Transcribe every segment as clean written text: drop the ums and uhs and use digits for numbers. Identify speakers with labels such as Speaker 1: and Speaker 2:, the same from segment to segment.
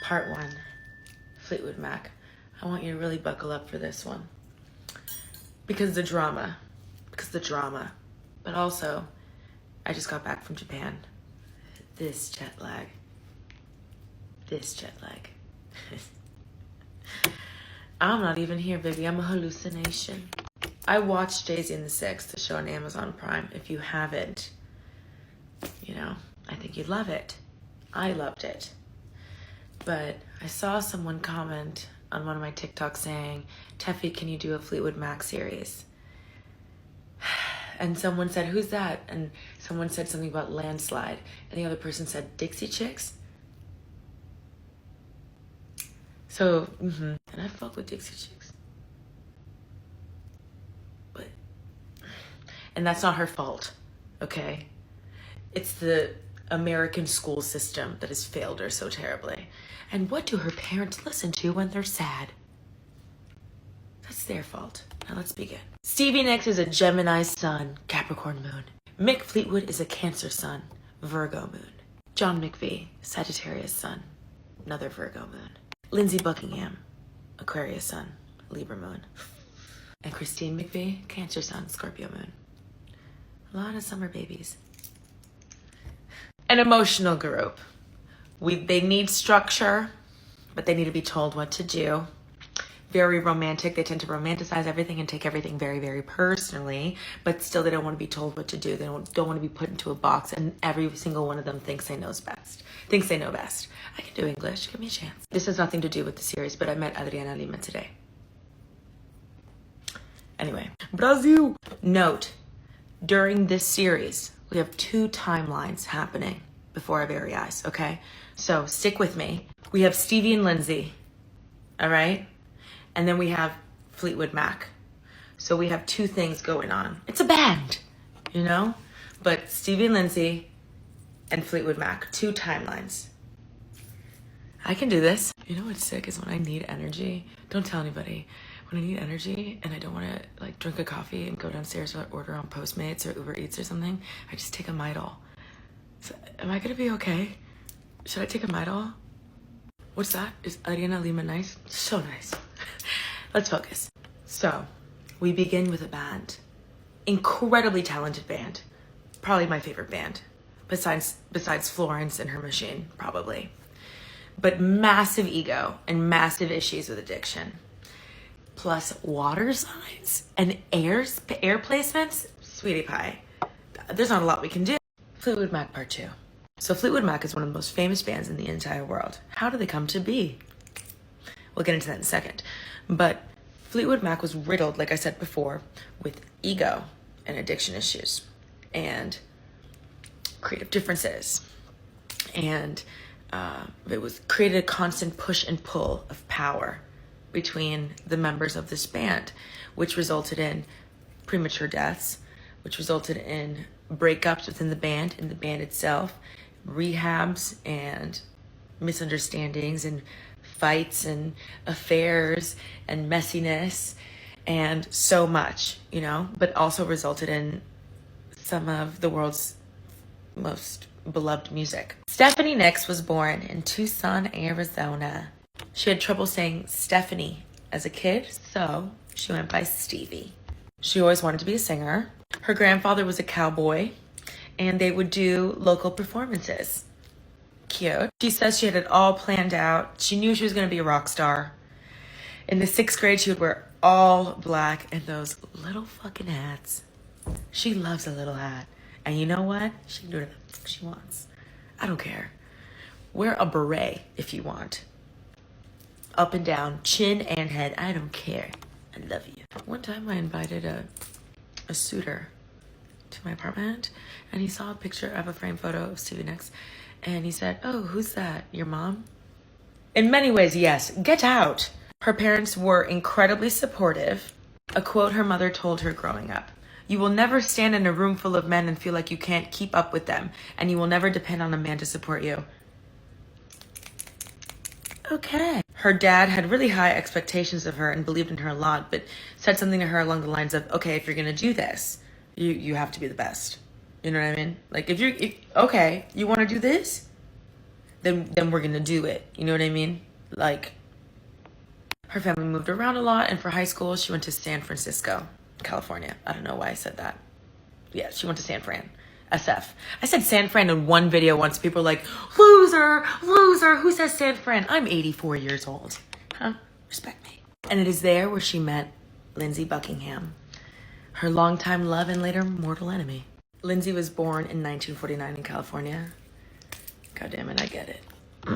Speaker 1: Part 1, Fleetwood Mac. I want you to really buckle up for this one. Because the drama. But also, I just got back from Japan. This jet lag. I'm not even here, baby. I'm a hallucination. I watched Daisy and the Six, the show on Amazon Prime. If you haven't, I think you'd love it. I loved it. But I saw someone comment on one of my TikToks saying, Tefi, can you do a Fleetwood Mac series? And someone said, who's that? And someone said something about Landslide. And the other person said, Dixie Chicks? So, and I fuck with Dixie Chicks. And that's not her fault, okay? It's the American school system that has failed her so terribly. And what do her parents listen to when they're sad? That's their fault. Now let's begin. Stevie Nicks is a Gemini sun, Capricorn moon. Mick Fleetwood is a Cancer sun, Virgo moon. John McVie, Sagittarius sun, another Virgo moon. Lindsay Buckingham, Aquarius sun, Libra moon. And Christine McVie, Cancer sun, Scorpio moon. A lot of summer babies. An emotional group. They need structure, but they need to be told what to do. Very romantic. They tend to romanticize everything and take everything very, very personally, but still they don't want to be told what to do. They don't want to be put into a box, and every single one of them thinks they know best. I can do English. Give me a chance. This has nothing to do with the series, but I met Adriana Lima today. Anyway, Brazil. Note, during this series, we have 2 timelines happening before our very eyes, okay? So stick with me. We have Stevie and Lindsay, all right? And then we have Fleetwood Mac. So we have 2 things going on. It's a band, But Stevie and Lindsay and Fleetwood Mac, 2 timelines. I can do this. You know what's sick is when I need energy. Don't tell anybody. When I need energy and I don't want to drink a coffee and go downstairs or order on Postmates or Uber Eats or something, I just take a Midol. So, am I gonna be okay? Should I take a Midol? What's that? Is Adriana Lima nice? So nice. Let's focus. So, we begin with a band. Incredibly talented band. Probably my favorite band. Besides Florence and her machine, probably. But massive ego and massive issues with addiction. Plus water signs and air placements. Sweetie pie. There's not a lot we can do. Fleetwood Mac Part 2. So Fleetwood Mac is one of the most famous bands in the entire world. How do they come to be? We'll get into that in a second. But Fleetwood Mac was riddled, like I said before, with ego and addiction issues and creative differences. And it was created a constant push and pull of power between the members of this band, which resulted in premature deaths, which resulted in breakups within the band, in the band itself, rehabs and misunderstandings and fights and affairs and messiness and so much, but also resulted in some of the world's most beloved music. Stephanie Nicks was born in Tucson, Arizona. She had trouble saying Stephanie as a kid, so she went by Stevie. She always wanted to be a singer. Her grandfather was a cowboy, and they would do local performances. Cute. She says she had it all planned out. She knew she was going to be a rock star. In the 6th grade, she would wear all black and those little fucking hats. She loves a little hat. And you know what? She can do whatever the fuck she wants. I don't care. Wear a beret if you want. Up and down, chin and head. I don't care. I love you. One time I invited a suitor to my apartment, and he saw a picture of a framed photo of Stevie Nicks, and he said, "Oh, who's that? Your mom?" In many ways, yes. Get out. Her parents were incredibly supportive. A quote her mother told her growing up: "You will never stand in a room full of men and feel like you can't keep up with them, and you will never depend on a man to support you." Okay. Her dad had really high expectations of her and believed in her a lot, but said something to her along the lines of, okay, if you're going to do this, you have to be the best. You know what I mean? Like, if you want to do this, then we're gonna do it. You know what I mean? Like, her family moved around a lot, and for high school, she went to San Francisco, California. I don't know why I said that. Yeah, she went to San Fran. SF. I said San Fran in one video once. People were like, loser, loser. Who says San Fran? I'm 84 years old. Huh? Respect me. And it is there where she met Lindsay Buckingham, her longtime love and later mortal enemy. Lindsay was born in 1949 in California. God damn it, I get it. God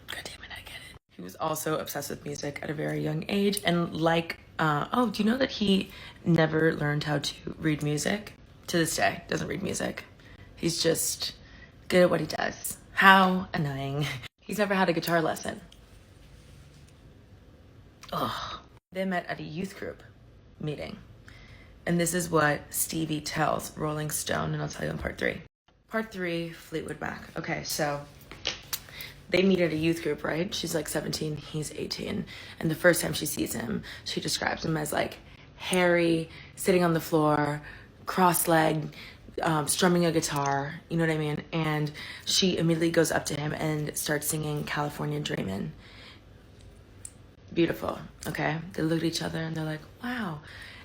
Speaker 1: damn it, I get it. He was also obsessed with music at a very young age. And like, do you know that he never learned how to read music? To this day, doesn't read music. He's just good at what he does. How annoying. He's never had a guitar lesson. Ugh. They met at a youth group meeting. And this is what Stevie tells Rolling Stone, and I'll tell you in part 3. Part 3, Fleetwood Mac. Okay, so they meet at a youth group, right? She's like 17, he's 18. And the first time she sees him, she describes him as like hairy, sitting on the floor, cross-legged, strumming a guitar, you know what I mean? And she immediately goes up to him and starts singing California Dreamin'. Beautiful, okay? They look at each other and they're like, wow.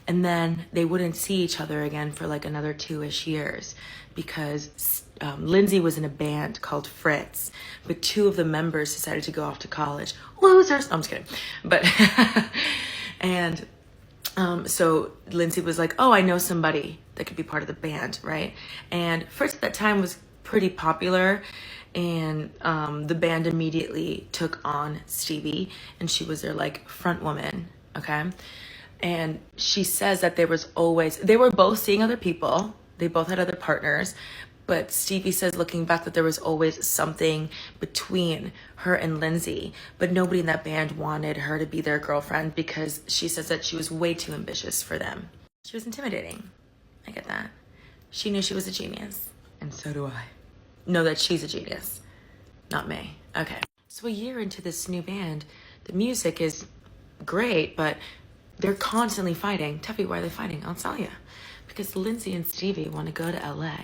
Speaker 1: And then they wouldn't see each other again for like another 2-ish years because Lindsay was in a band called Fritz, but 2 of the members decided to go off to college. Losers! No, I'm just kidding. But, and so Lindsay was like, oh, I know somebody that could be part of the band, right? And Fritz at that time was pretty popular, and the band immediately took on Stevie, and she was their like front woman, okay? And she says that they were both seeing other people, they both had other partners, but Stevie says looking back that there was always something between her and Lindsay, but nobody in that band wanted her to be their girlfriend because she says that she was way too ambitious for them. She was intimidating. I get that. She knew she was a genius, and so do I. Know that she's a genius, not me. Okay. So a year into this new band, the music is great, but they're constantly fighting. Tefi, why are they fighting? I'll tell you. Because Lindsay and Stevie want to go to LA,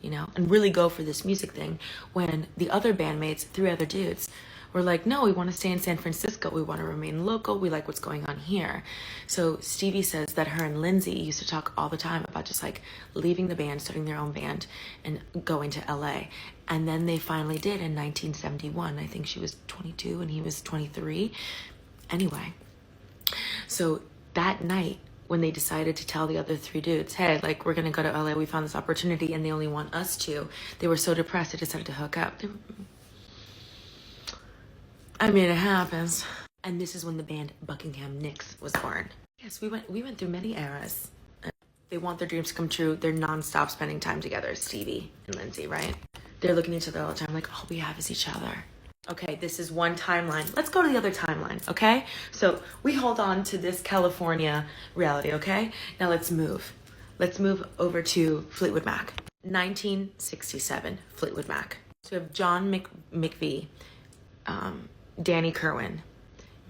Speaker 1: you know, and really go for this music thing when the other bandmates, 3 other dudes, were like, no, we want to stay in San Francisco. We want to remain local. We like what's going on here. So Stevie says that her and Lindsay used to talk all the time about just like leaving the band, starting their own band, and going to LA. And then they finally did in 1971. I think she was 22 and he was 23. Anyway, so that night, when they decided to tell the other 3 dudes, hey, like, we're gonna go to LA, we found this opportunity and they only want us to, they were so depressed they decided to hook up. I mean, it happens. And this is when the band Buckingham Nicks was born. Yes, we went through many eras. They want their dreams to come true. They're nonstop spending time together, Stevie and Lindsay, right? They're looking at each other all the time like, all we have is each other. Okay, this is one timeline. Let's go to the other timeline, okay? So we hold on to this California reality, okay? Now let's move. Let's move over to Fleetwood Mac. 1967, Fleetwood Mac. So we have John McVie, Danny Kerwin,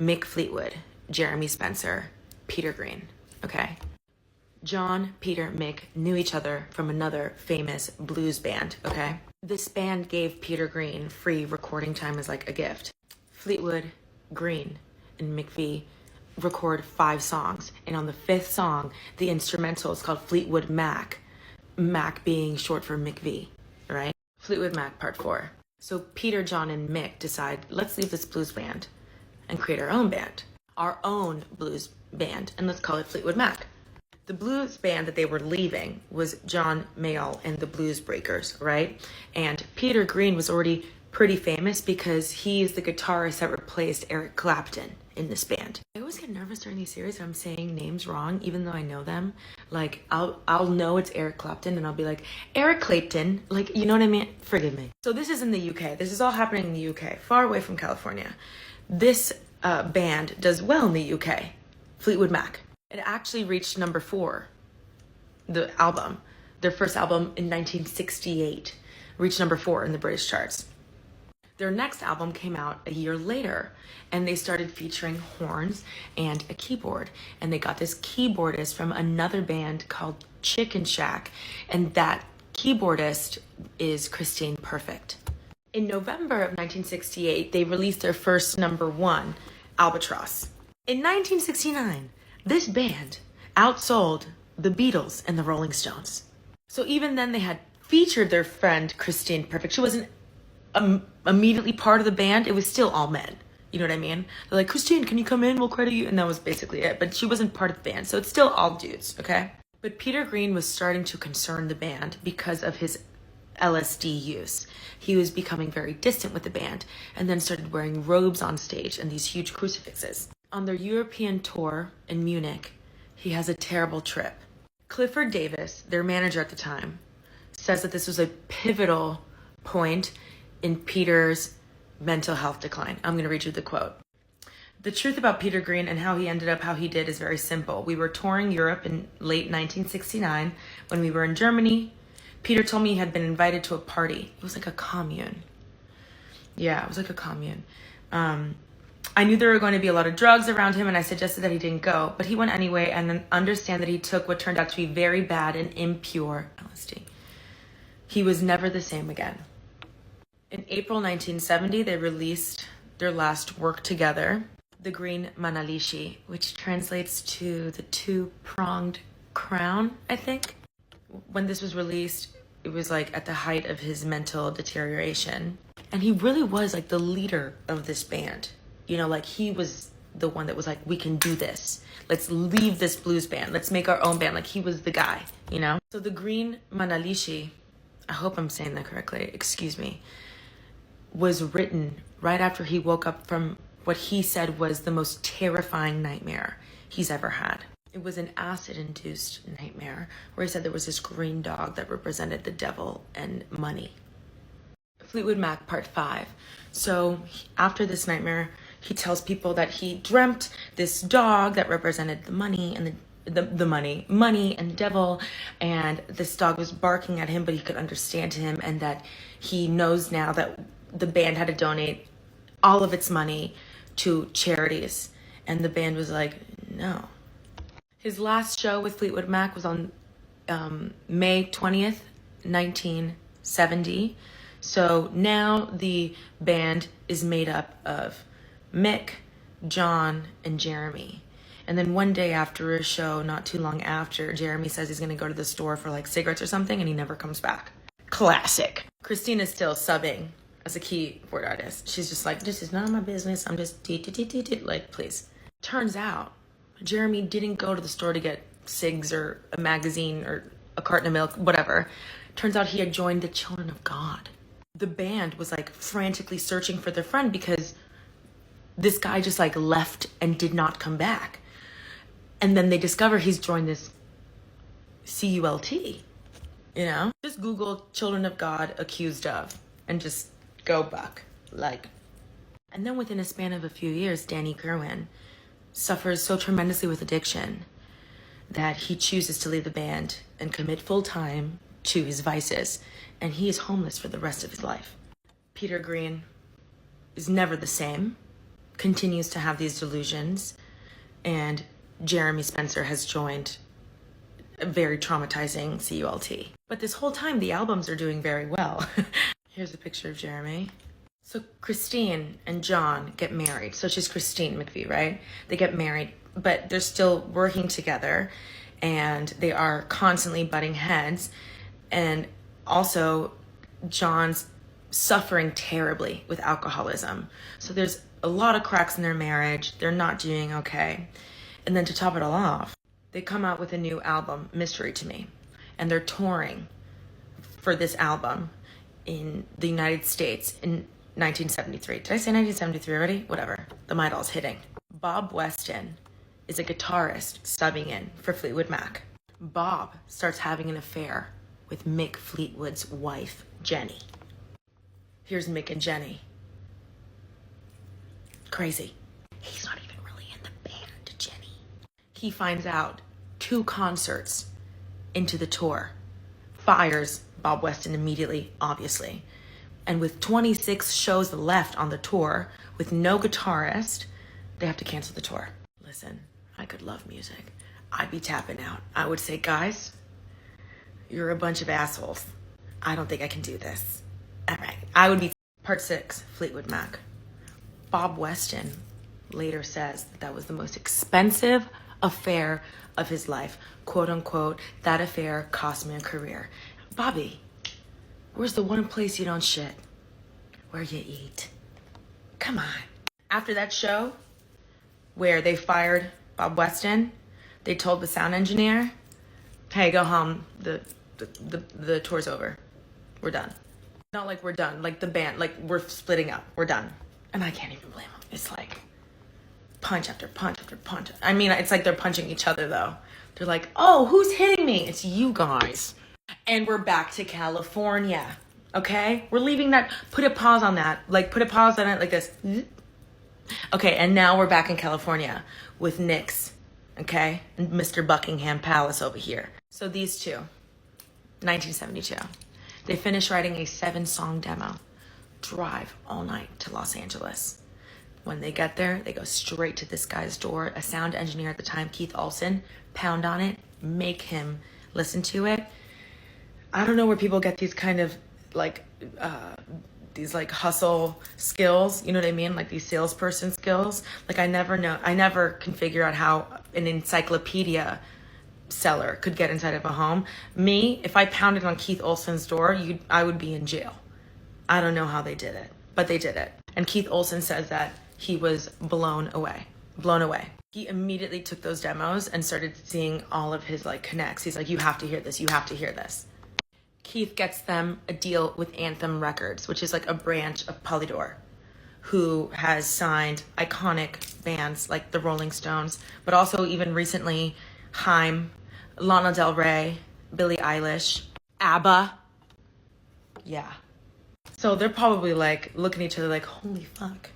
Speaker 1: Mick Fleetwood, Jeremy Spencer, Peter Green, okay? John, Peter, Mick knew each other from another famous blues band, okay? This band gave Peter Green free recording time as like a gift. Fleetwood, Green, and McVie record 5 songs. And on the 5th song, the instrumental is called Fleetwood Mac. Mac being short for McVie, right? Fleetwood Mac part 4. So Peter, John, and Mick decide, let's leave this blues band and create our own band. Our own blues band, and let's call it Fleetwood Mac. The blues band that they were leaving was John Mayall and the Blues Breakers, right? And Peter Green was already pretty famous because he's the guitarist that replaced Eric Clapton in this band. I always get nervous during these series if I'm saying names wrong, even though I know them. Like, I'll know it's Eric Clapton and I'll be like, Eric Clapton, like, you know what I mean? Forgive me. So this is in the UK. This is all happening in the UK, far away from California. This band does well in the UK, Fleetwood Mac. It actually reached number 4, the album. Their first album in 1968 reached number 4 in the British charts. Their next album came out a year later, and they started featuring horns and a keyboard. And they got this keyboardist from another band called Chicken Shack, and that keyboardist is Christine Perfect. In November of 1968, they released their first #1, Albatross. In 1969, this band outsold the Beatles and the Rolling Stones. So even then they had featured their friend Christine Perfect. She wasn't immediately part of the band. It was still all men. You know what I mean? They're like, Christine, can you come in? We'll credit you. And that was basically it. But she wasn't part of the band. So it's still all dudes, okay? But Peter Green was starting to concern the band because of his LSD use. He was becoming very distant with the band and then started wearing robes on stage and these huge crucifixes. On their European tour in Munich, he has a terrible trip. Clifford Davis, their manager at the time, says that this was a pivotal point in Peter's mental health decline. I'm going to read you the quote. The truth about Peter Green and how he ended up how he did is very simple. We were touring Europe in late 1969. When we were in Germany, Peter told me he had been invited to a party. It was like a commune. Yeah, it was like a commune. I knew there were going to be a lot of drugs around him, and I suggested that he didn't go, but he went anyway, and then understand that he took what turned out to be very bad and impure LSD. He was never the same again. In April 1970, they released their last work together, The Green Manalishi, which translates to the two-pronged crown, I think. When this was released, it was like at the height of his mental deterioration. And he really was like the leader of this band. You know, like he was the one that was like, we can do this. Let's leave this blues band. Let's make our own band. Like he was the guy, you know? So The Green Manalishi, I hope I'm saying that correctly, excuse me, was written right after he woke up from what he said was the most terrifying nightmare he's ever had. It was an acid-induced nightmare where he said there was this green dog that represented the devil and money. Fleetwood Mac Part 5. So after this nightmare, he tells people that he dreamt this dog that represented the money and the money and the devil, and this dog was barking at him, but he could understand him, and that he knows now that the band had to donate all of its money to charities. And the band was like, no. His last show with Fleetwood Mac was on May 20th, 1970. So now the band is made up of Mick, John, and Jeremy. And then one day after a show, not too long after, Jeremy says he's going to go to the store for like cigarettes or something, and he never comes back. Classic. Christine is still subbing as a keyboard artist. She's just like, this is none of my business. I'm just like, please. Turns out Jeremy didn't go to the store to get cigs or a magazine or a carton of milk, whatever. Turns out he had joined the Children of God. The band was like frantically searching for their friend because this guy just like left and did not come back. And then they discover he's joined this CULT, you know? Just Google Children of God accused of and just go buck. Like, and then within a span of a few years, Danny Kerwin suffers so tremendously with addiction that he chooses to leave the band and commit full time to his vices, and he is homeless for the rest of his life. Peter Green is never the same, continues to have these delusions, and Jeremy Spencer has joined a very traumatizing CULT. But this whole time, the albums are doing very well. Here's a picture of Jeremy. So Christine and John get married. So she's Christine McVie, right? They get married, but they're still working together, and they are constantly butting heads. And also, John's suffering terribly with alcoholism. So there's a lot of cracks in their marriage. They're not doing okay. And then to top it all off, they come out with a new album, Mystery to Me. And they're touring for this album in the United States in 1973. Did I say 1973 already? Whatever. The Midol's hitting. Bob Weston is a guitarist subbing in for Fleetwood Mac. Bob starts having an affair with Mick Fleetwood's wife, Jenny. Here's Mick and Jenny. Crazy. He's not even really in the band, Jenny. He finds out 2 concerts into the tour. Fires Bob Weston immediately, obviously. And with 26 shows left on the tour, with no guitarist, they have to cancel the tour. Listen, I could love music. I'd be tapping out. I would say, guys, you're a bunch of assholes. I don't think I can do this. All right. I would be Part 6, Fleetwood Mac. Bob Weston later says that was the most expensive affair of his life. Quote unquote, that affair cost me a career. Bobby, where's the one place you don't shit? Where you eat. Come on. After that show where they fired Bob Weston, they told the sound engineer, hey, go home. The tour's over. We're done. Not like we're done, like the band, like we're splitting up. We're done. And I can't even blame them. It's like punch after punch after punch. I mean, it's like they're punching each other though. They're like, oh, who's hitting me? It's you guys. And we're back to California. Okay? We're leaving that. Put a pause on that. Like, put a pause on it like this. Okay, and now we're back in California with Nyx. Okay? And Mr. Buckingham Palace over here. So these two, 1972. They finish writing a 7-song demo. Drive all night to Los Angeles. When they get there, they go straight to this guy's door. A sound engineer at the time, Keith Olsen, pound on it, make him listen to it. I don't know where people get these kind of like these like hustle skills, you know what I mean? Like these salesperson skills. Like I never can figure out how an encyclopedia seller could get inside of a home. Me, if I pounded on Keith Olsen's door, I would be in jail. I don't know how they did it, but they did it. And Keith Olsen says that he was blown away. He immediately took those demos and started seeing all of his like connects. He's like, you have to hear this. You have to hear this. Keith gets them a deal with Anthem Records, which is like a branch of Polydor, who has signed iconic bands like the Rolling Stones, but also even recently Haim, Lana Del Rey, Billie Eilish, ABBA. Yeah. So they're probably like looking at each other like, holy fuck.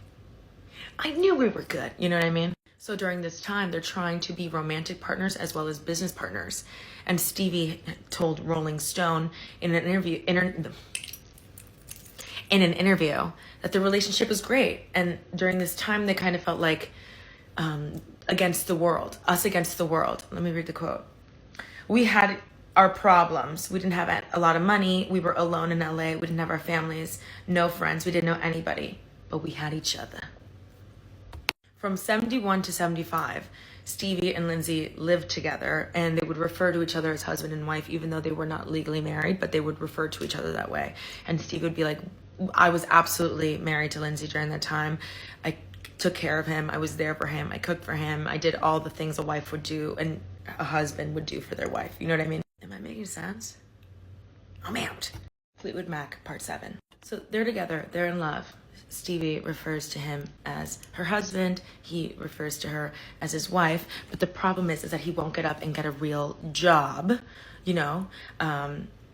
Speaker 1: I knew we were good. You know what I mean? So during this time, they're trying to be romantic partners as well as business partners. And Stevie told Rolling Stone in an interview that the relationship was great. And during this time, they kind of felt like against the world, us against the world. Let me read the quote. We had our problems. We didn't have a lot of money. We were alone in LA. We didn't have our families, no friends. We didn't know anybody, but we had each other. From 71 to 75, Stevie and Lindsay lived together, and they would refer to each other as husband and wife, even though they were not legally married, but they would refer to each other that way. And Stevie would be like, I was absolutely married to Lindsay during that time. I took care of him. I was there for him. I cooked for him. I did all the things a wife would do and a husband would do for their wife. You know what I mean? Am I making sense? I'm out. Fleetwood Mac, part 7. So they're together. They're in love. Stevie refers to him as her husband. He refers to her as his wife. But the problem is that he won't get up and get a real job, you know,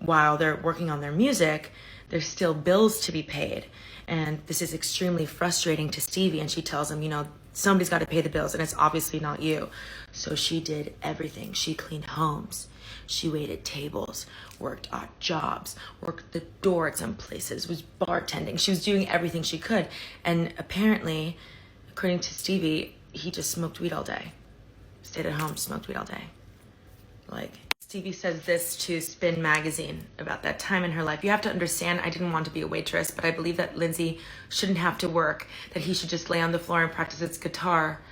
Speaker 1: while they're working on their music. There's still bills to be paid. And this is extremely frustrating to Stevie. And she tells him, you know, somebody's got to pay the bills and it's obviously not you. So she did everything. She cleaned homes. She waited tables, worked odd jobs, worked the door at some places, was bartending. She was doing everything she could. And apparently, according to Stevie, he just smoked weed all day. Stayed at home, smoked weed all day. Like, Stevie says this to Spin magazine about that time in her life. You have to understand, I didn't want to be a waitress, but I believe that Lindsay shouldn't have to work, that he should just lay on the floor and practice his guitar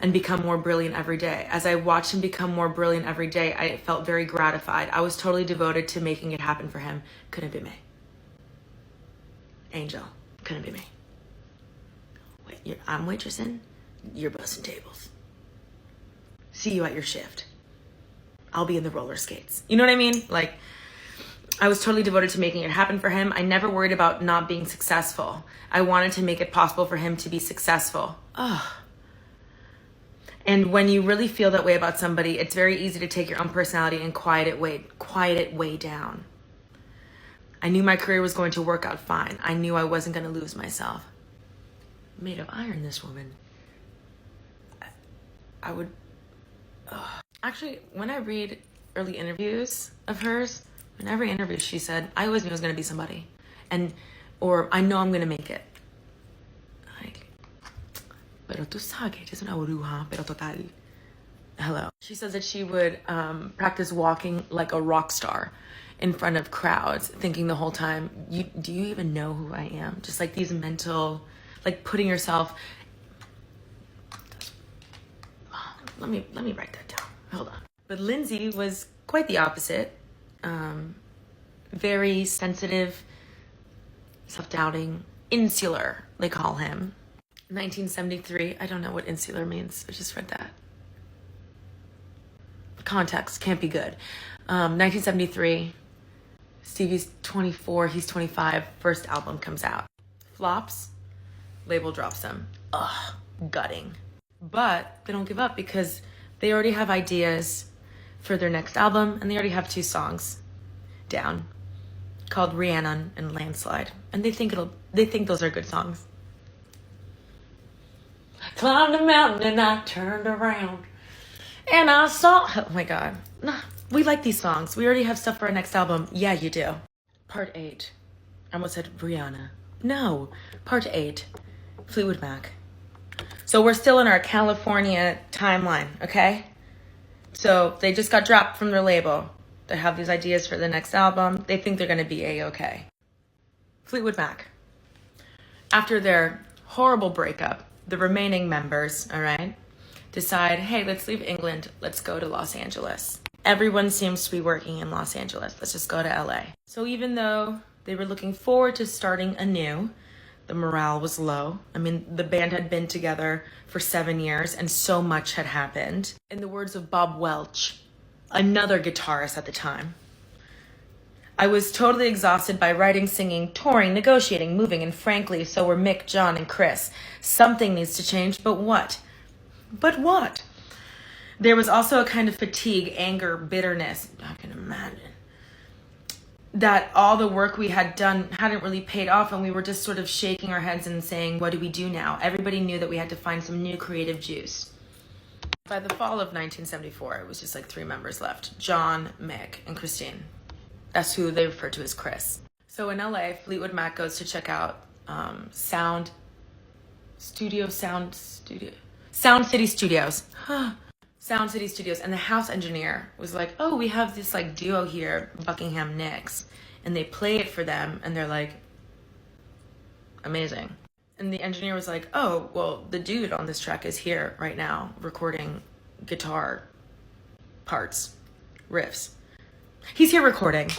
Speaker 1: and become more brilliant every day. As I watched him become more brilliant every day, I felt very gratified. I was totally devoted to making it happen for him. Couldn't be me. Angel, couldn't be me. Wait, I'm waitressing, you're busting tables. See you at your shift. I'll be in the roller skates. You know what I mean? Like, I was totally devoted to making it happen for him. I never worried about not being successful. I wanted to make it possible for him to be successful. Ugh. And when you really feel that way about somebody, it's very easy to take your own personality and quiet it way down. I knew my career was going to work out fine. I knew I wasn't going to lose myself. Made of iron, this woman. I would... Ugh. Actually, when I read early interviews of hers, in every interview she said, I always knew I was going to be somebody. Or I know I'm going to make it. Pero tú sabes que eres una bruja, pero total. Hello. She says that she would practice walking like a rock star in front of crowds, thinking the whole time, do you even know who I am? Just like these mental, like putting yourself. Let me write that down. Hold on. But Lindsay was quite the opposite. Very sensitive, self-doubting, insular, they call him. 1973, I don't know what insular means. I just read that. Context can't be good. 1973, Stevie's 24, he's 25, first album comes out. Flops, label drops him. Ugh, gutting. But they don't give up because they already have ideas for their next album, and they already have 2 songs down called Rhiannon and Landslide. And they think those are good songs. I climbed a mountain and I turned around and I saw, oh my God. We like these songs. We already have stuff for our next album. Yeah, you do. Part 8. I almost said Rihanna. No, Part 8. Fleetwood Mac. So we're still in our California timeline, okay? So they just got dropped from their label. They have these ideas for the next album. They think they're going to be A-okay. Fleetwood Mac. After their horrible breakup, the remaining members, all right, decide, hey, let's leave England. Let's go to Los Angeles. Everyone seems to be working in Los Angeles. Let's just go to LA. So even though they were looking forward to starting anew, the morale was low. I mean, the band had been together for 7 years and so much had happened. In the words of Bob Welch, another guitarist at the time, I was totally exhausted by writing, singing, touring, negotiating, moving, and frankly, so were Mick, John, and Chris. Something needs to change, but what? But what? There was also a kind of fatigue, anger, bitterness, I can imagine, that all the work we had done hadn't really paid off, and we were just sort of shaking our heads and saying, what do we do now? Everybody knew that we had to find some new creative juice. By the fall of 1974, it was just like 3 members left, John, Mick, and Christine. That's who they refer to as Chris. So in LA, Fleetwood Mac goes to check out Sound City Studios. Sound City Studios. And the house engineer was like, oh, we have this like duo here, Buckingham Nicks. And they play it for them and they're like, amazing. And the engineer was like, oh, well, the dude on this track is here right now recording guitar parts, riffs. He's here recording.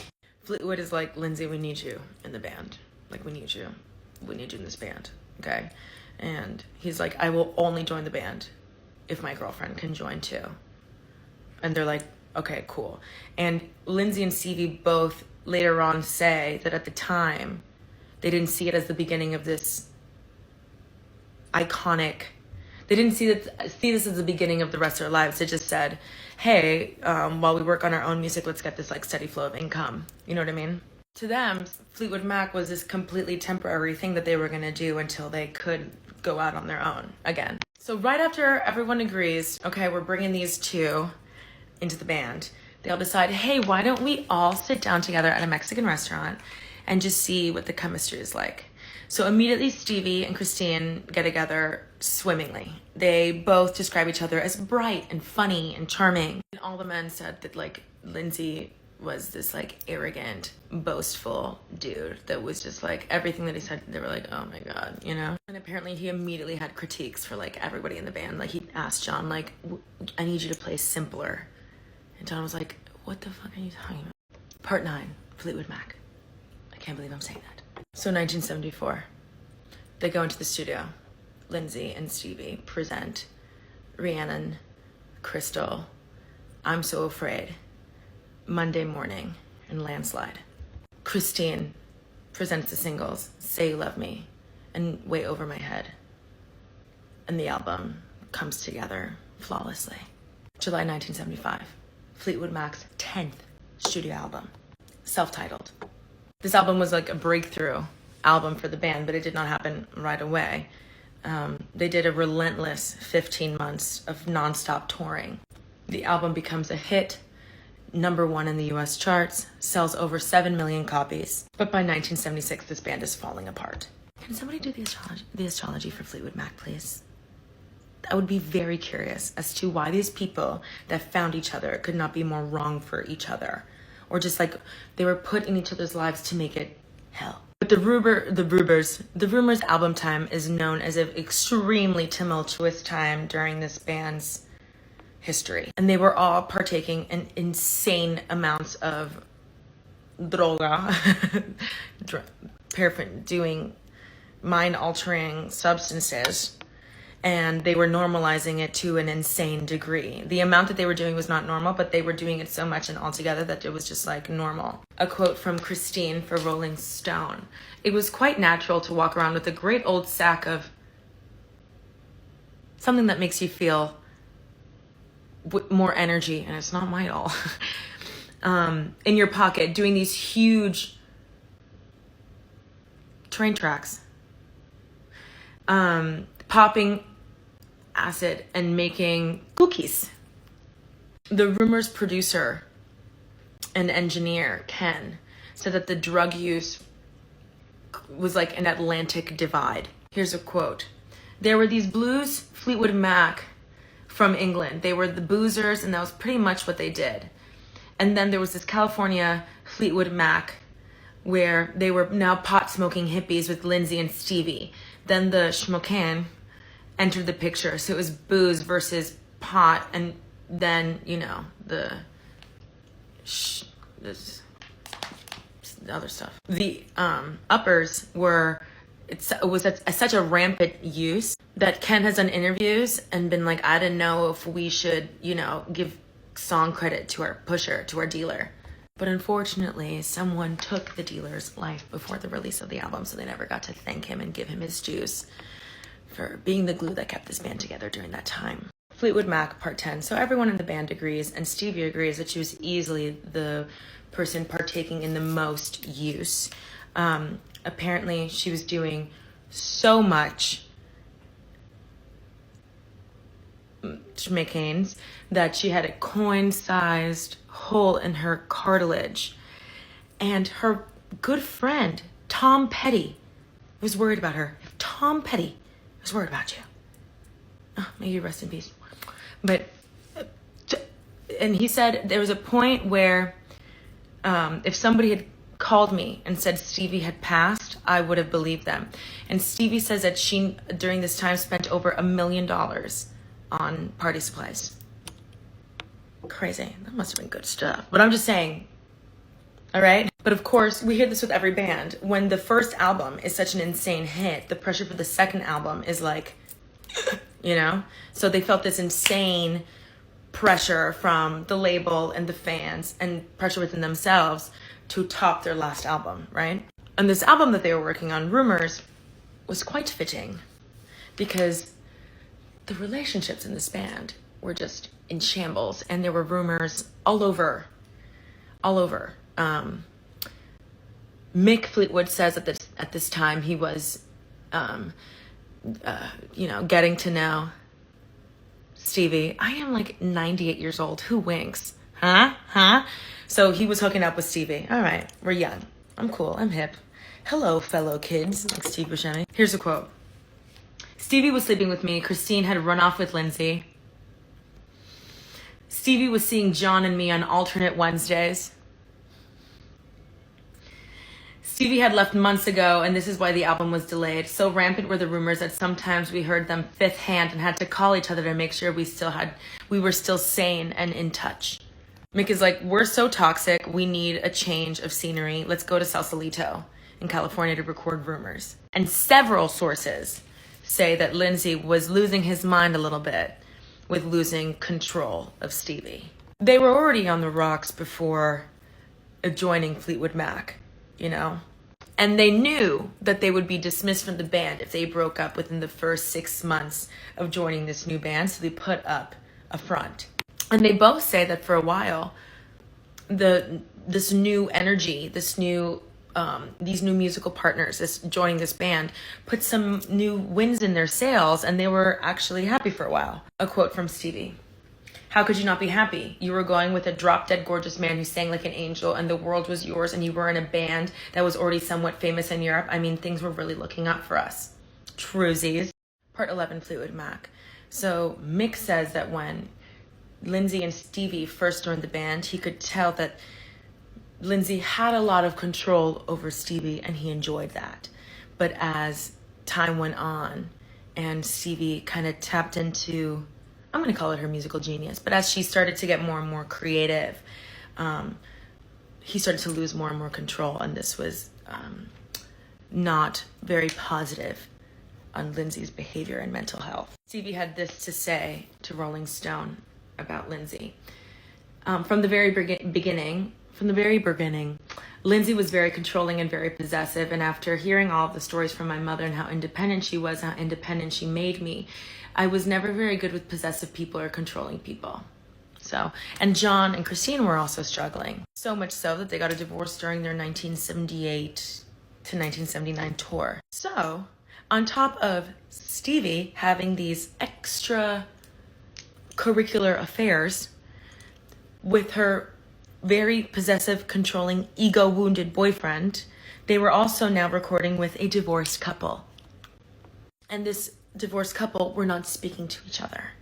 Speaker 1: Fleetwood is like, Lindsay, we need you in the band. Like, we need you. We need you in this band, okay? And he's like, I will only join the band if my girlfriend can join too. And they're like, okay, cool. And Lindsay and Stevie both later on say that at the time, they didn't see it as the beginning of this iconic, they didn't see this as the beginning of the rest of their lives. They just said, hey, while we work on our own music, let's get this like steady flow of income. You know what I mean? To them, Fleetwood Mac was this completely temporary thing that they were going to do until they could go out on their own again. So right after everyone agrees, okay, we're bringing these 2 into the band, they all decide, hey, why don't we all sit down together at a Mexican restaurant and just see what the chemistry is like. So immediately Stevie and Christine get together swimmingly. They both describe each other as bright and funny and charming. And all the men said that like Lindsay was this like arrogant, boastful dude that was just like everything that he said, they were like, oh my God, you know? And apparently he immediately had critiques for like everybody in the band. Like he asked John, like, I need you to play simpler. And John was like, what the fuck are you talking about? Part 9, Fleetwood Mac. I can't believe I'm saying that. So 1974, they go into the studio. Lindsay and Stevie present Rhiannon, Crystal, I'm So Afraid, Monday Morning, and Landslide. Christine presents the singles Say You Love Me and Way Over My Head. And the album comes together flawlessly. July 1975, Fleetwood Mac's 10th studio album, self-titled. This album was like a breakthrough album for the band, but it did not happen right away. They did a relentless 15 months of nonstop touring. The album becomes a hit, #1 in the US charts, sells over 7 million copies. But by 1976, this band is falling apart. Can somebody do the astrology for Fleetwood Mac, please? I would be very curious as to why these people that found each other could not be more wrong for each other. or just like they were put in each other's lives to make it hell. But the Rumours album time is known as an extremely tumultuous time during this band's history. And they were all partaking in insane amounts of droga, doing mind-altering substances, and they were normalizing it to an insane degree. The amount that they were doing was not normal, but they were doing it so much and all together that it was just like normal. A quote from Christine for Rolling Stone: "It was quite natural to walk around with a great old sack of something that makes you feel more energy," and it's not my all, in your pocket, doing these huge train tracks, popping acid and making cookies. The Rumours producer and engineer, Ken, said that the drug use was like an Atlantic divide. Here's a quote: "There were these blues Fleetwood Mac from England. They were the boozers, and that was pretty much what they did. And then there was this California Fleetwood Mac, where they were now pot-smoking hippies with Lindsay and Stevie. Then the schmokan entered the picture. So it was booze versus pot, and then, you know, the other stuff. The uppers were, it was at such a rampant use that Ken has done interviews and been like, I didn't know if we should, you know, give song credit to our pusher, to our dealer. But unfortunately, someone took the dealer's life before the release of the album, so they never got to thank him and give him his dues for being the glue that kept this band together during that time." Fleetwood Mac, part 10. So everyone in the band agrees, and Stevie agrees, that she was easily the person partaking in the most use. Apparently, she was doing so much schmackanes that she had a coin-sized hole in her cartilage. And her good friend, Tom Petty, was worried about her. If Tom Petty was worried about you, oh, may you rest in peace. But, and he said there was a point where if somebody had called me and said Stevie had passed, I would have believed them. And Stevie says that she, during this time, spent over $1 million on party supplies. Crazy. That must have been good stuff. But I'm just saying, all right? But of course, we hear this with every band. When the first album is such an insane hit, the pressure for the second album is like, you know? So they felt this insane pressure from the label and the fans and pressure within themselves to top their last album, right? And this album that they were working on, Rumours, was quite fitting because the relationships in this band were just in shambles, and there were rumors all over. Mick Fleetwood says at this time he was, you know, getting to know Stevie. I am like 98 years old. Who winks? Huh? So he was hooking up with Stevie. All right, we're young. I'm cool. I'm hip. Hello, fellow kids, like Steve Buscemi. Here's a quote. "Stevie was sleeping with me. Christine had run off with Lindsay. Stevie was seeing John and me on alternate Wednesdays. Stevie had left months ago, and this is why the album was delayed. So rampant were the rumors that sometimes we heard them fifth hand and had to call each other to make sure we were still sane and in touch." Mick is like, "We're so toxic, we need a change of scenery. Let's go to Sausalito in California to record Rumours." And several sources say that Lindsay was losing his mind a little bit with losing control of Stevie. They were already on the rocks before joining Fleetwood Mac, you know? And they knew that they would be dismissed from the band if they broke up within the first 6 months of joining this new band, so they put up a front. And they both say that for a while, this new energy, these new musical partners joining this band put some new winds in their sails, and they were actually happy for a while. A quote from Stevie: "How could you not be happy? You were going with a drop-dead gorgeous man who sang like an angel, and the world was yours, and you were in a band that was already somewhat famous in Europe. I mean, things were really looking up for us." Truesies. Part 11, Fleetwood Mac. So Mick says that when Lindsay and Stevie first joined the band, he could tell that Lindsay had a lot of control over Stevie, and he enjoyed that. But as time went on and Stevie kind of tapped into, I'm going to call it her musical genius, but as she started to get more and more creative, he started to lose more and more control, and this was not very positive on Lindsay's behavior and mental health. Stevie had this to say to Rolling Stone about Lindsay. From the very beginning, Lindsay was very controlling and very possessive, and after hearing all of the stories from my mother and how independent she was, how independent she made me, I was never very good with possessive people or controlling people. So, and John and Christine were also struggling. So much so that they got a divorce during their 1978 to 1979 tour. So, on top of Stevie having these extra curricular affairs with her very possessive, controlling, ego-wounded boyfriend, they were also now recording with a divorced couple. And this divorced couple were not speaking to each other.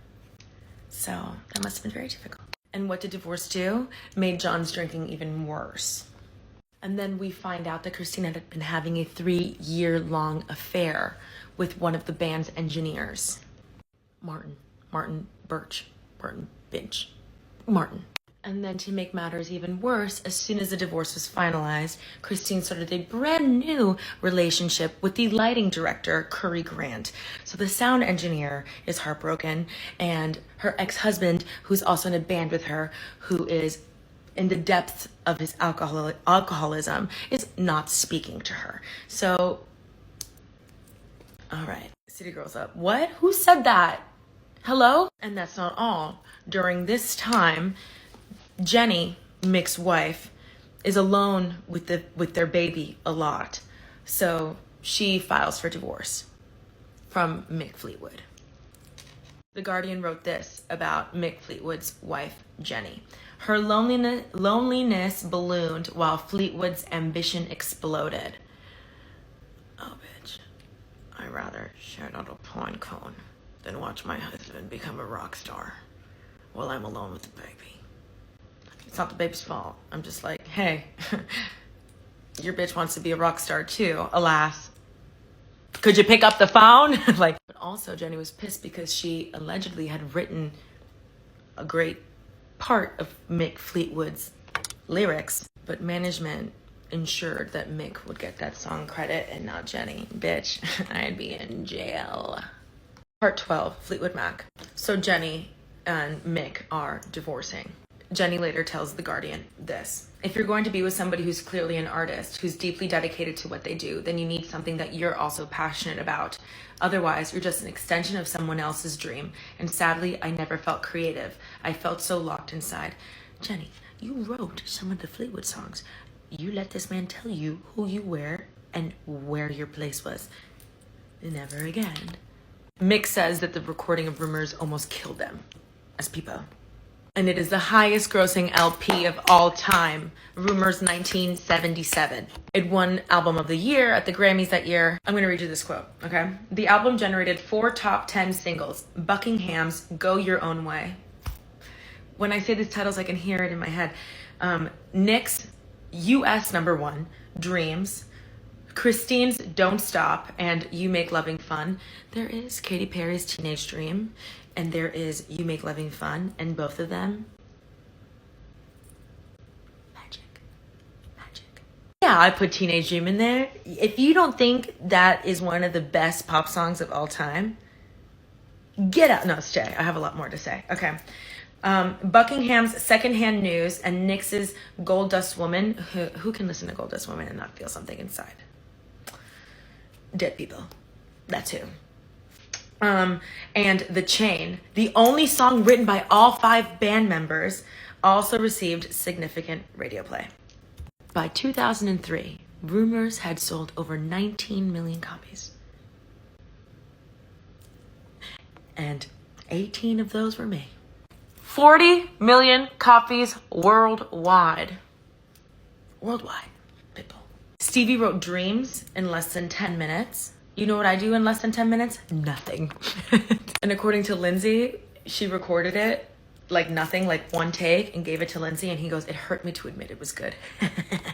Speaker 1: So that must have been very difficult. And what did divorce do? Made John's drinking even worse. And then we find out that Christina had been having a 3-year-long affair with one of the band's engineers. Martin Binch. And then to make matters even worse, as soon as the divorce was finalized, Christine started a brand new relationship with the lighting director, Curry Grant. So the sound engineer is heartbroken, and her ex-husband, who's also in a band with her, who is in the depths of his alcoholism, is not speaking to her. So, all right, City Girls up. What? Who said that? Hello? And that's not all. During this time, Jenny, Mick's wife, is alone with their baby a lot. So she files for divorce from Mick Fleetwood. The Guardian wrote this about Mick Fleetwood's wife, Jenny. Her loneliness ballooned while Fleetwood's ambition exploded. Oh, bitch. I'd rather share out a pine cone than watch my husband become a rock star while I'm alone with the baby. It's not the baby's fault. I'm just like, hey, your bitch wants to be a rock star too, alas. Could you pick up the phone? But also Jenny was pissed because she allegedly had written a great part of Mick Fleetwood's lyrics, but management ensured that Mick would get that song credit and not Jenny. Bitch, I'd be in jail. Part 12, Fleetwood Mac. So Jenny and Mick are divorcing. Jenny later tells The Guardian this: if you're going to be with somebody who's clearly an artist, who's deeply dedicated to what they do, then you need something that you're also passionate about. Otherwise, you're just an extension of someone else's dream. And sadly, I never felt creative. I felt so locked inside. Jenny, you wrote some of the Fleetwood songs. You let this man tell you who you were and where your place was. Never again. Mick says that the recording of Rumours almost killed them as people. And it is the highest grossing LP of all time, Rumours 1977. It won Album of the Year at the Grammys that year. I'm going to read you this quote, okay? The album generated 4 top 10 singles. Buckingham's Go Your Own Way. When I say these titles, I can hear it in my head. Nick's US #1, Dreams. Christine's Don't Stop and You Make Loving Fun. There is Katy Perry's Teenage Dream, and there is You Make Loving Fun, and both of them, magic. Yeah, I put Teenage Dream in there. If you don't think that is one of the best pop songs of all time, get out. No, stay. I have a lot more to say. Okay. Buckingham's Secondhand News and Nix's Gold Dust Woman. Who can listen to Gold Dust Woman and not feel something inside? Dead people. That's who. And The Chain, the only song written by all 5 band members, also received significant radio play. By 2003, Rumours had sold over 19 million copies. And 18 of those were me. 40 million copies worldwide. Worldwide, people. Stevie wrote Dreams in less than 10 minutes. You know what I do in less than 10 minutes? Nothing. And according to Lindsay, she recorded it like nothing, like one take, and gave it to Lindsay, and he goes, it hurt me to admit it was good.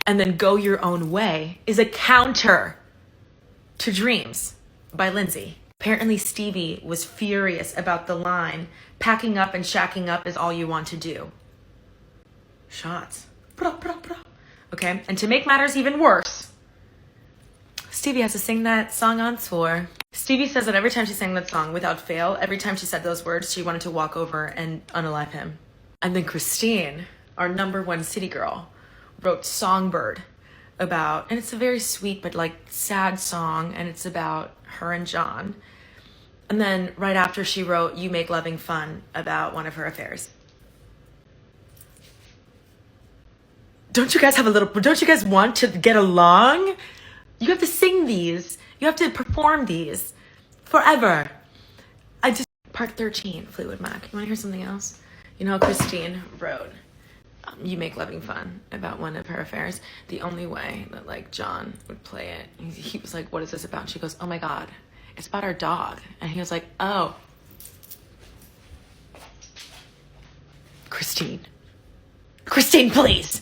Speaker 1: And then Go Your Own Way is a counter to Dreams by Lindsay. Apparently Stevie was furious about the line, packing up and shacking up is all you want to do. Shots. Okay, and to make matters even worse, Stevie has to sing that song on tour. Stevie says that every time she sang that song, without fail, every time she said those words, she wanted to walk over and unalive him. And then Christine, our #1 city girl, wrote Songbird about, and it's a very sweet but like sad song, and it's about her and John. And then right after she wrote You Make Loving Fun about one of her affairs. Don't you guys want to get along? You have to sing these. You have to perform these forever. Part 13, Fleetwood Mac. You want to hear something else? You know how Christine wrote You Make Loving Fun about one of her affairs? The only way that like John would play it, he was like, what is this about? And she goes, oh my God, it's about our dog. And he was like, oh. Christine, please.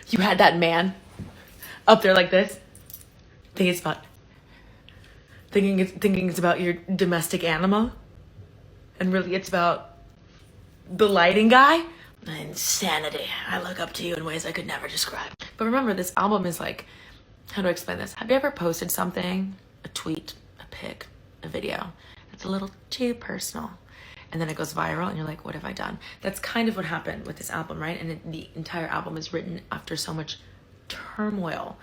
Speaker 1: You had that man up there like this. Thinking it's about your domestic animal, and really it's about the lighting guy. Insanity. I look up to you in ways I could never describe. But remember, this album is like, how do I explain this? Have you ever posted something, a tweet, a pic, a video, that's a little too personal, and then it goes viral and you're like, what have I done? That's kind of what happened with this album, right? And the entire album is written after so much turmoil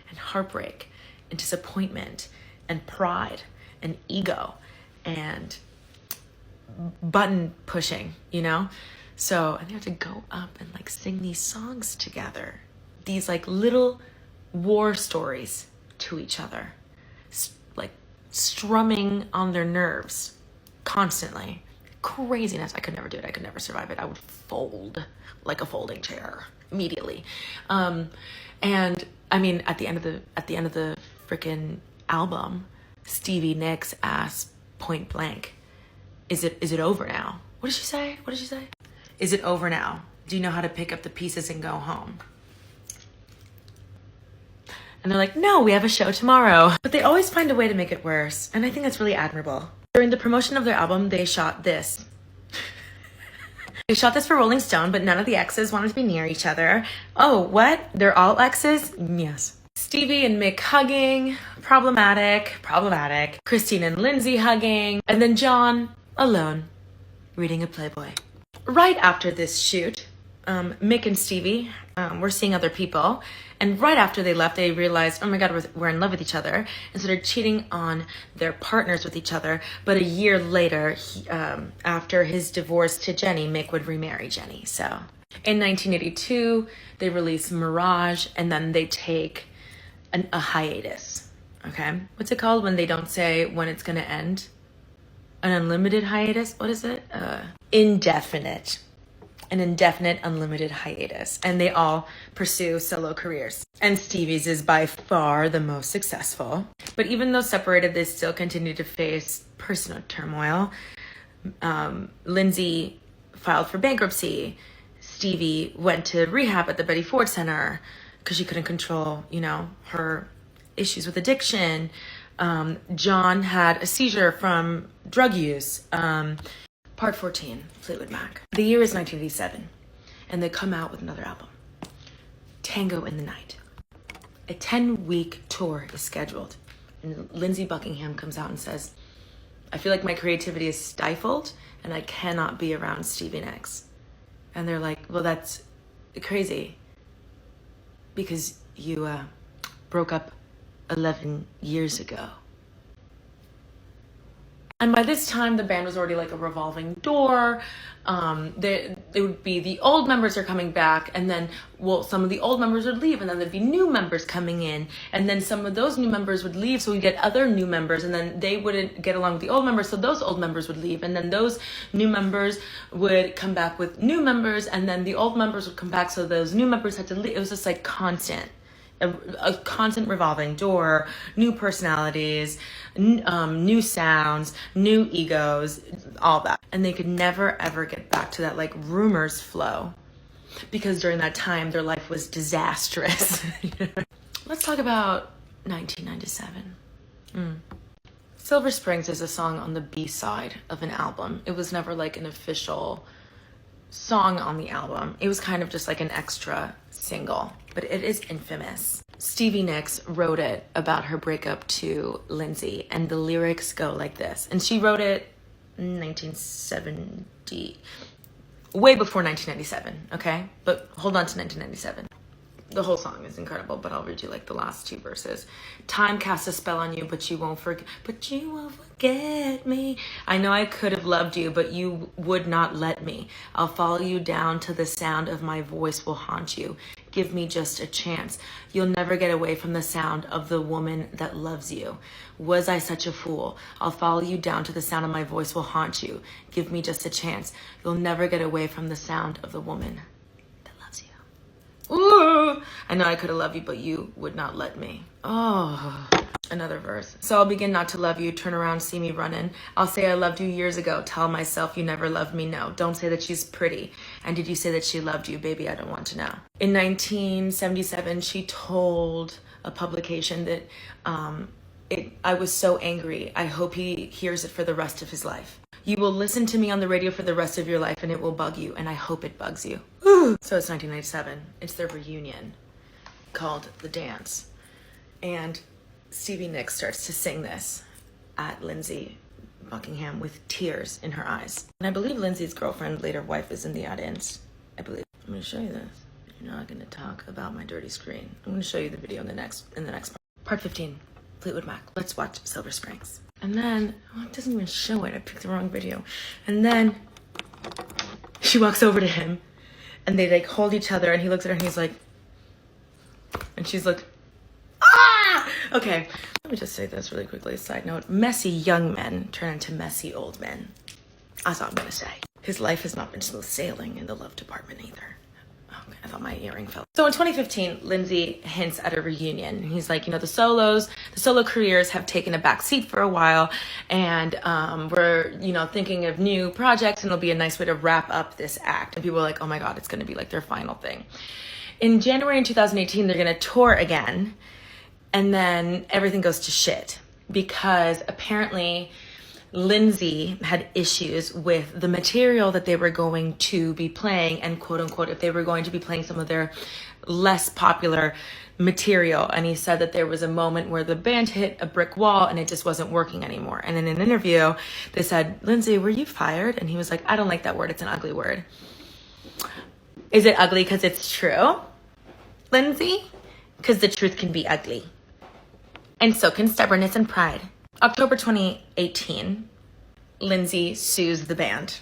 Speaker 1: and heartbreak and disappointment and pride and ego and button pushing, you know? So, and they have to go up and like sing these songs together. These like little war stories to each other, like strumming on their nerves constantly. Craziness. I could never do it. I could never survive it. I would fold like a folding chair immediately. And I mean, at the end of the freaking album, Stevie Nicks asked point blank, is it over now? What did she say? Is it over now? Do you know how to pick up the pieces and go home? And they're like, no, we have a show tomorrow. But they always find a way to make it worse. And I think that's really admirable. During the promotion of their album, they shot this. They shot this for Rolling Stone, but none of the exes wanted to be near each other. Oh, what? They're all exes? Yes. Stevie and Mick hugging, problematic. Christine and Lindsay hugging, and then John alone, reading a Playboy. Right after this shoot, Mick and Stevie were seeing other people, and right after they left, they realized, oh my God, we're in love with each other, and started cheating on their partners with each other. But a year later, after his divorce to Jenny, Mick would remarry Jenny. So in 1982, they release Mirage, and then they take a hiatus. Okay, what's it called when they don't say when it's gonna end? An unlimited hiatus? What is it? Indefinite. An indefinite, unlimited hiatus. And they all pursue solo careers. And Stevie's is by far the most successful. But even though separated, they still continue to face personal turmoil. Lindsay filed for bankruptcy. Stevie went to rehab at the Betty Ford Center because she couldn't control, her issues with addiction. John had a seizure from drug use. Part 14, Fleetwood Mac. The year is 1987, and they come out with another album, Tango in the Night. A 10-week tour is scheduled, and Lindsey Buckingham comes out and says, I feel like my creativity is stifled, and I cannot be around Stevie Nicks. And they're like, well, that's crazy, because you broke up 11 years ago. And by this time, the band was already like a revolving door. It would be the old members are coming back, and then, some of the old members would leave, and then there'd be new members coming in, and then some of those new members would leave, so we'd get other new members, and then they wouldn't get along with the old members, so those old members would leave, and then those new members would come back with new members, and then the old members would come back, so those new members had to leave. It was just like constant, a constant revolving door, new personalities, new sounds, new egos, all that. And they could never ever get back to that like Rumours flow, because during that time their life was disastrous. Let's talk about 1997. Silver Springs is a song on the B-side of an album. It was never like an official song on the album. It was kind of just like an extra single, but it is infamous. Stevie Nicks wrote it about her breakup to Lindsay, and the lyrics go like this. And she wrote it in 1970, way before 1997, okay? But hold on to 1997. The whole song is incredible, but I'll read you like the last two verses. Time casts a spell on you, but you won't forget me. I know I could have loved you, but you would not let me. I'll follow you down to the sound of my voice will haunt you. Give me just a chance. You'll never get away from the sound of the woman that loves you. Was I such a fool? I'll follow you down to the sound of my voice will haunt you. Give me just a chance. You'll never get away from the sound of the woman. Ooh, I know I could have loved you, but you would not let me. Oh, another verse. So I'll begin not to love you. Turn around, see me running. I'll say I loved you years ago. Tell myself you never loved me. No, don't say that she's pretty. And did you say that she loved you? Baby, I don't want to know. In 1977, she told a publication that I was so angry. I hope he hears it for the rest of his life. You will listen to me on the radio for the rest of your life, and it will bug you, and I hope it bugs you. So it's 1997. It's their reunion called The Dance. And Stevie Nicks starts to sing this at Lindsay Buckingham with tears in her eyes. And I believe Lindsay's girlfriend, later wife, is in the audience. I believe. I'm going to show you this. You're not going to talk about my dirty screen. I'm going to show you the video in the next part. Part 15, Fleetwood Mac. Let's watch Silver Springs. And then, oh, it doesn't even show it. I picked the wrong video. And then she walks over to him and they like hold each other and he looks at her and he's like, and she's like, ah! Okay, let me just say this really quickly. Side note, messy young men turn into messy old men. That's all I'm gonna say. His life has not been smooth sailing in the love department either. Okay, I thought my earring fell. So in 2015, Lindsay hints at a reunion. He's like, you know, the solo careers have taken a back seat for a while, and we're, you know, thinking of new projects, and it'll be a nice way to wrap up this act. And people are like, oh my God, it's going to be like their final thing. In January in 2018, they're going to tour again, and then everything goes to shit because apparently Lindsay had issues with the material that they were going to be playing, and quote unquote, if they were going to be playing some of their less popular material. And he said that there was a moment where the band hit a brick wall and it just wasn't working anymore. And in an interview, they said, Lindsay, were you fired? And he was like, I don't like that word. It's an ugly word. Is it ugly because it's true, Lindsay? Because the truth can be ugly. And so can stubbornness and pride. October 2018, Lindsay sues the band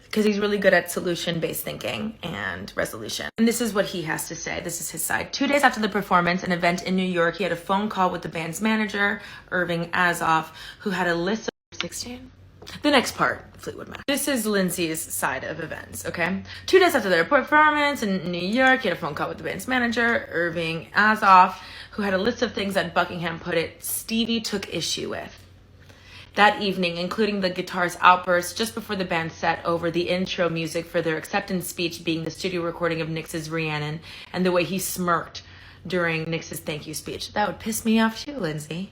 Speaker 1: because he's really good at solution-based thinking and resolution. And this is what he has to say. This is his side. 2 days after the performance, an event in New York, he had a phone call with the band's manager, Irving Azoff, who had a list of 16. The next part, Fleetwood Mac. This is Lindsay's side of events, okay? 2 days after their performance in New York, he had a phone call with the band's manager, Irving Azoff, who had a list of things that Buckingham put it Stevie took issue with. That evening, including the guitarist outburst just before the band set over the intro music for their acceptance speech being the studio recording of Nix's Rhiannon, and the way he smirked during Nix's thank you speech. That would piss me off too, Lindsay.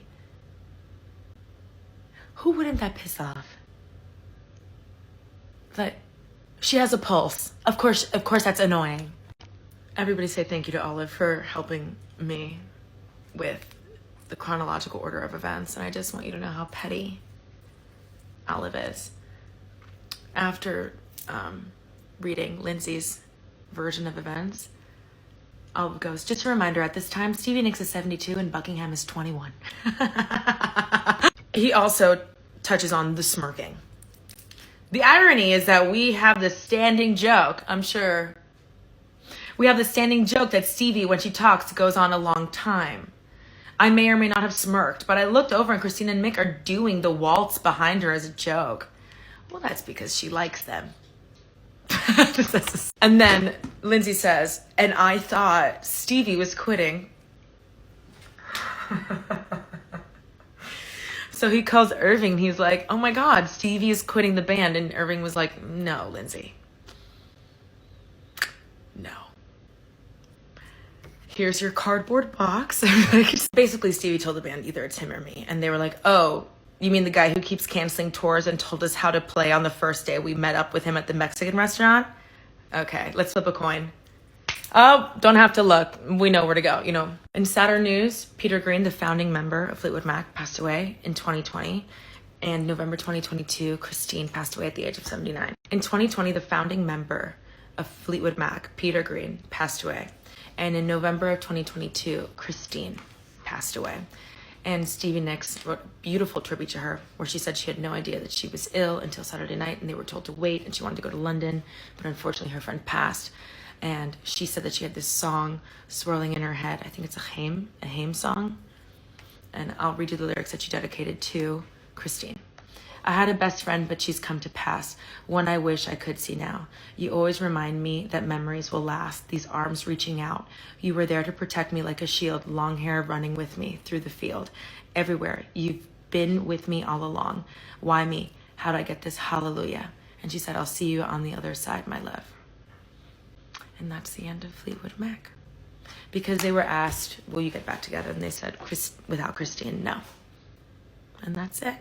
Speaker 1: Who wouldn't that piss off? But she has a pulse. Of course that's annoying. Everybody say thank you to Olive for helping me with the chronological order of events. And I just want you to know how petty Olive is. After reading Lindsay's version of events, Olive goes, just a reminder, at this time, Stevie Nicks is 72 and Buckingham is 21. He also touches on the smirking. The irony is that we have this standing joke, I'm sure. We have the standing joke that Stevie, when she talks, goes on a long time. I may or may not have smirked, but I looked over and Christina and Mick are doing the waltz behind her as a joke. Well, that's because she likes them. And then Lindsay says, and I thought Stevie was quitting So he calls Irving. He's like, oh my God, Stevie is quitting the band. And Irving was like, no, Lindsay. No. Here's your cardboard box. Basically, Stevie told the band, either it's him or me. And they were like, oh, you mean the guy who keeps canceling tours and told us how to play on the first day we met up with him at the Mexican restaurant? Okay, let's flip a coin. Oh, don't have to look. We know where to go, you know. In sadder news, Peter Green, the founding member of Fleetwood Mac, passed away in 2020. And November 2022, Christine passed away at the age of 79. In 2020, the founding member of Fleetwood Mac, Peter Green, passed away. And in November of 2022, Christine passed away. And Stevie Nicks wrote a beautiful tribute to her where she said she had no idea that she was ill until Saturday night and they were told to wait and she wanted to go to London, but unfortunately her friend passed. And she said that she had this song swirling in her head. I think it's a hymn song. And I'll read you the lyrics that she dedicated to Christine. I had a best friend, but she's come to pass, one I wish I could see now. You always remind me that memories will last, these arms reaching out. You were there to protect me like a shield, long hair running with me through the field. Everywhere, you've been with me all along. Why me? How'd I get this hallelujah? And she said, I'll see you on the other side, my love. And that's the end of Fleetwood Mac. Because they were asked, will you get back together? And they said, without Christine, no. And that's it.